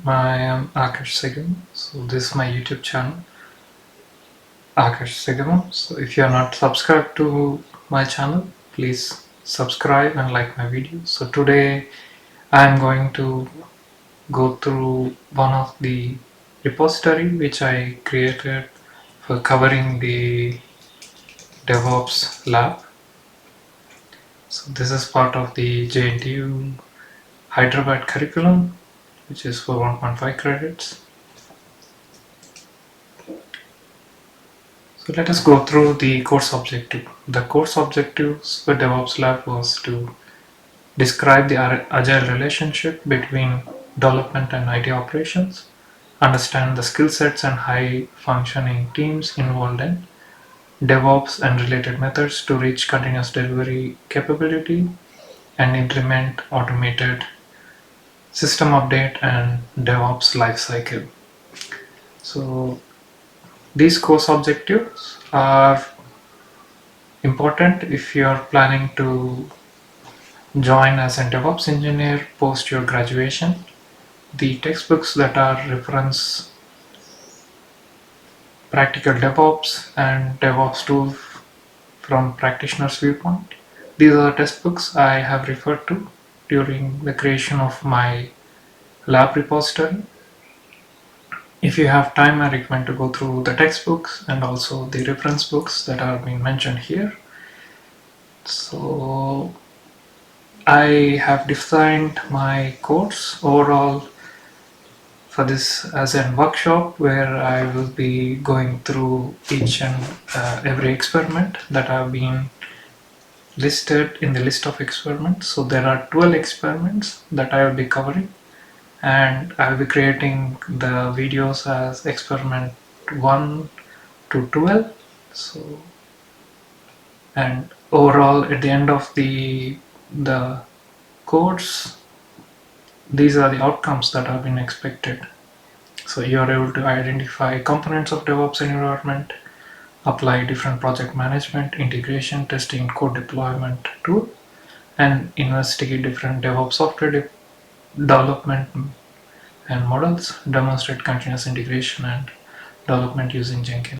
I am akarshseggemu. So this is my YouTube channel, akarshseggemu. So if you are not subscribed to my channel, please subscribe and like my video. So today I am going to go through one of the repository which I created for covering the DevOps Lab. So this is part of the JNTUH Hyderabad curriculum, which is for 1.5 credits. So let us go through the course objective. The course objectives for DevOps Lab was to describe the agile relationship between development and IT operations, understand the skill sets and high functioning teams involved in DevOps and related methods to reach continuous delivery capability, and implement automated system update and DevOps lifecycle. So these course objectives are important if you are planning to join as a DevOps engineer post your graduation. The textbooks that are reference practical DevOps and DevOps tools from practitioner's viewpoint. These are the textbooks I have referred to during the creation of my lab repository. If you have time, I recommend to go through the textbooks and also the reference books that are being mentioned here. So I have designed my course overall for this as a workshop where I will be going through each and every experiment that have been listed in the list of experiments. So there are 12 experiments that I will be covering, and I will be creating the videos as experiment 1 to 12. So, and overall at the end of the course, these are the outcomes that have been expected. So you are able to identify components of DevOps environment, apply different project management, integration, testing, code deployment tool, and investigate different DevOps software development and models, demonstrate continuous integration and development using Jenkins.